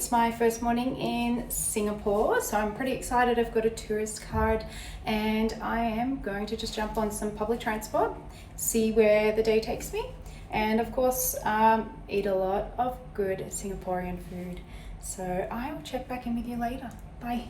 it's my first morning in Singapore, so I'm pretty excited. I've got a tourist card and I am going to just jump on some public transport, see where the day takes me, and of course eat a lot of good Singaporean food. So I will check back in with you later. Bye.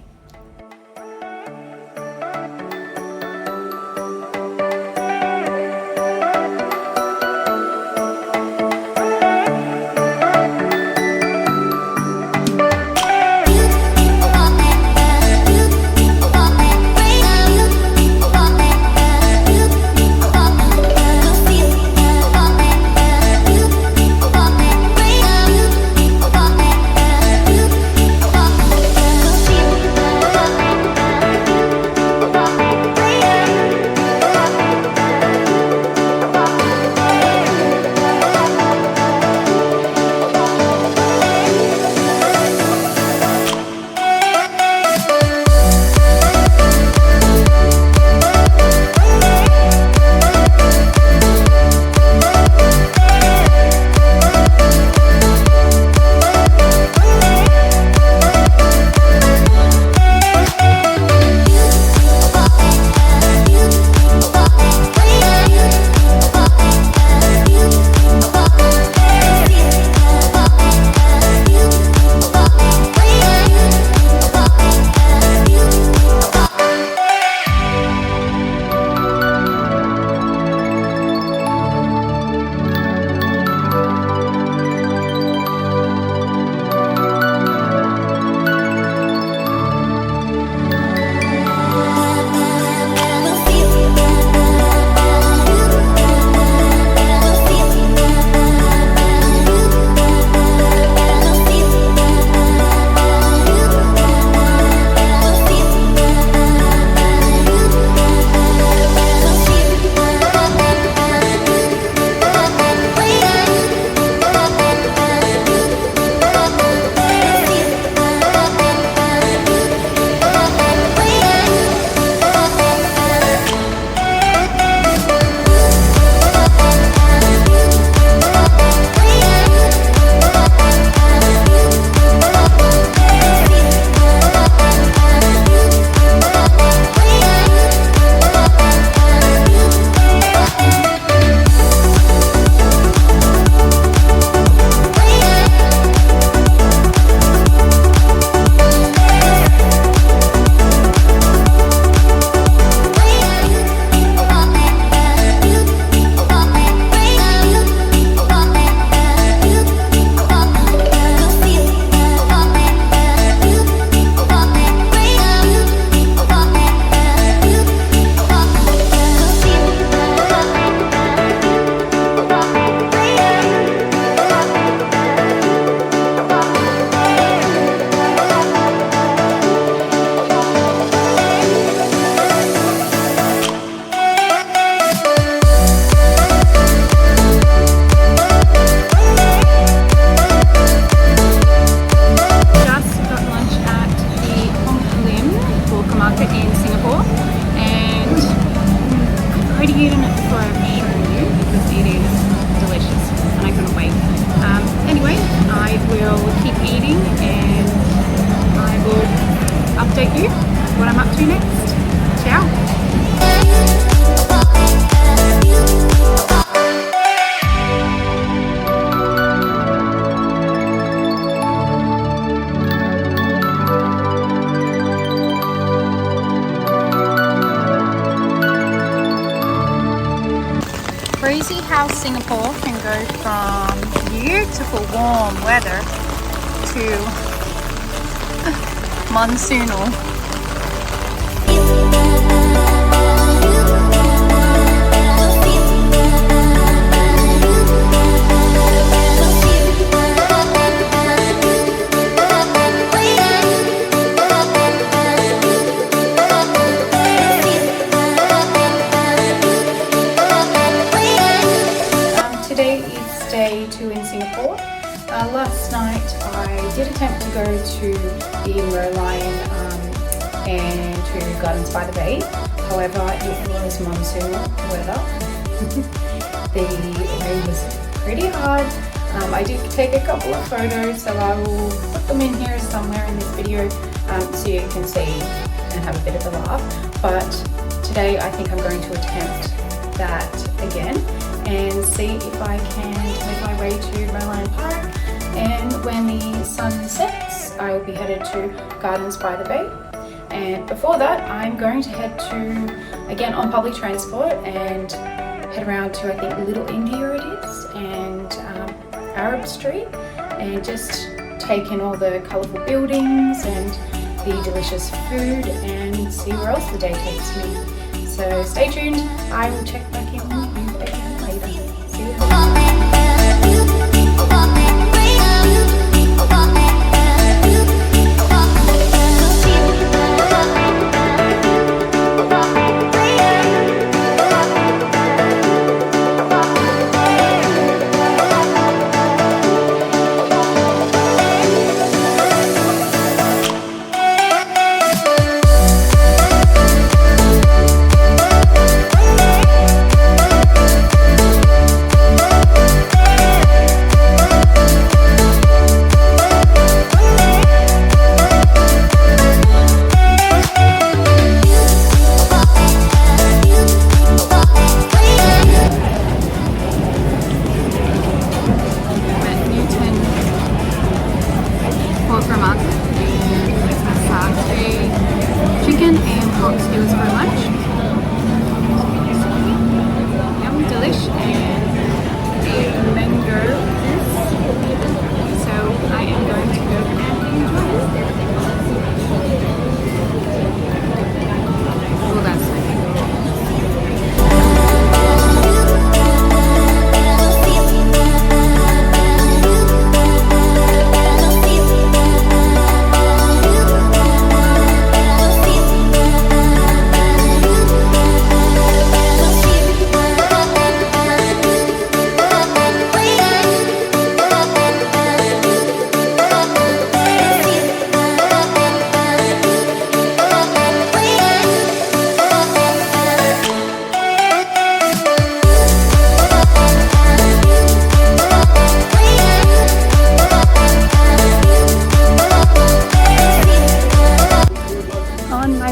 You what I'm up to next. Ciao. Crazy how Singapore can go from beautiful warm weather to monsoonal. Today is day 2 in Singapore. Last night I did attempt to go to the Merlion and to Gardens by the Bay. However, it was monsoon weather. The rain was pretty hard. I did take a couple of photos, so I will put them in here somewhere in this video so you can see and have a bit of a laugh. But today I think I'm going to attempt that again and see if I can make my way to Merlion Park, and when the sun sets I will be headed to Gardens by the Bay. And before that I'm going to head to, again on public transport, and head around to I think Little India it is, and Arab Street, and just take in all the colourful buildings and the delicious food and see where else the day takes me. So stay tuned, I will check back in with you again later. See you. Chicken and pork skewers for lunch. Yum, delish, and a mango juice. So I am going to go and enjoy it. Oh, that's nice.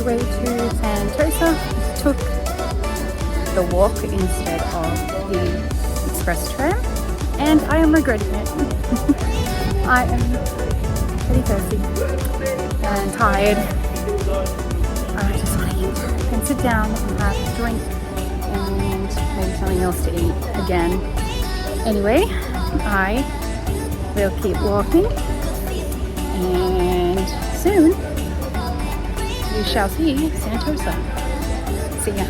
Way to Sentosa, took the walk instead of the express tram, and I am regretting it. I am pretty thirsty and tired. I just want to eat and sit down and have a drink and maybe something else to eat again. Anyway, I will keep walking, and soon we shall see Sentosa. See ya.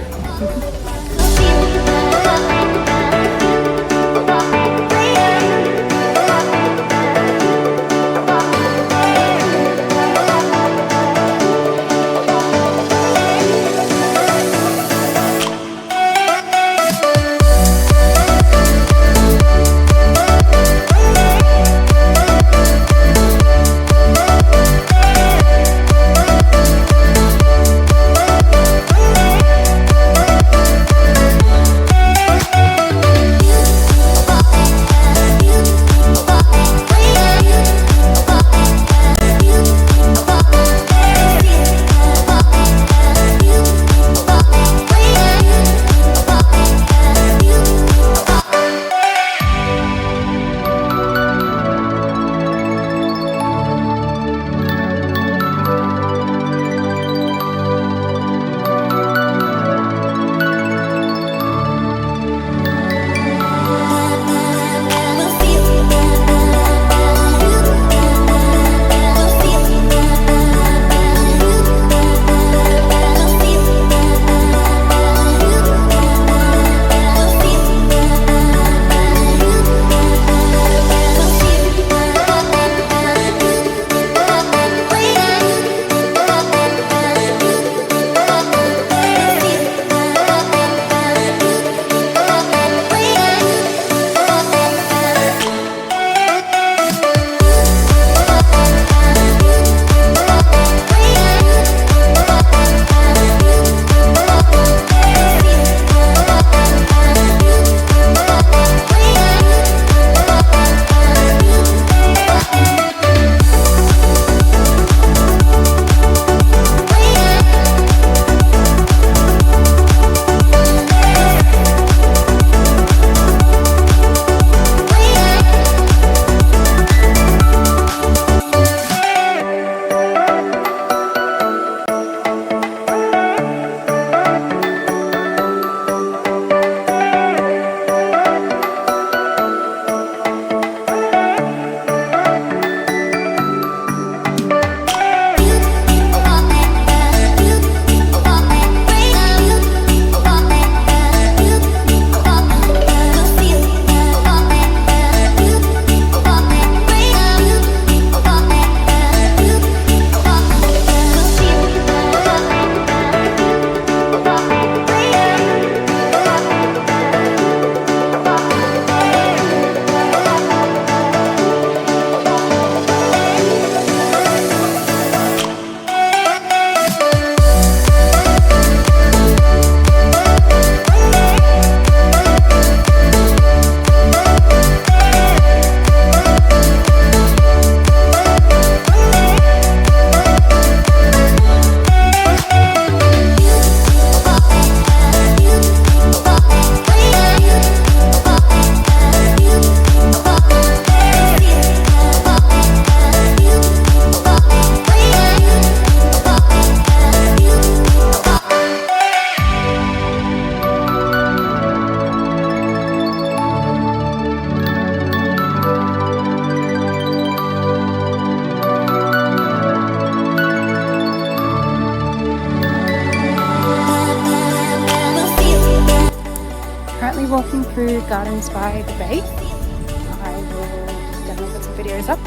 walking through Gardens by the Bay. I will definitely put some videos up.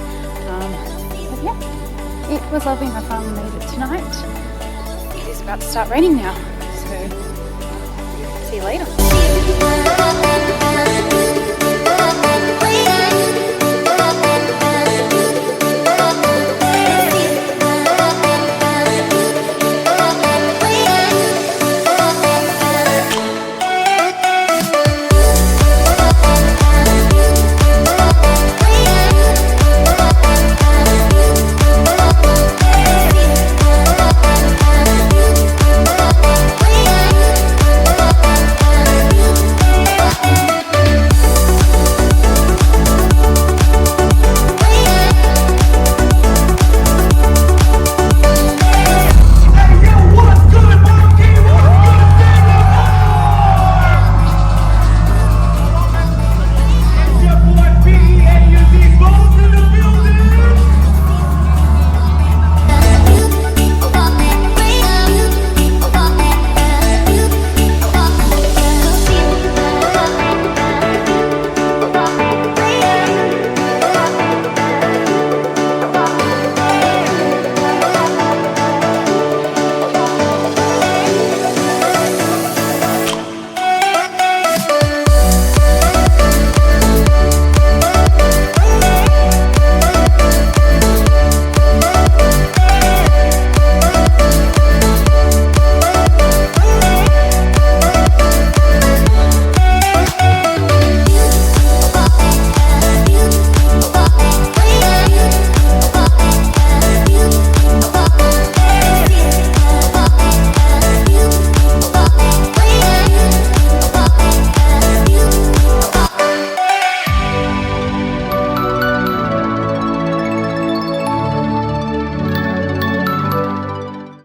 But yeah, it was lovely. I finally made it tonight. It is about to start raining now, so see you later.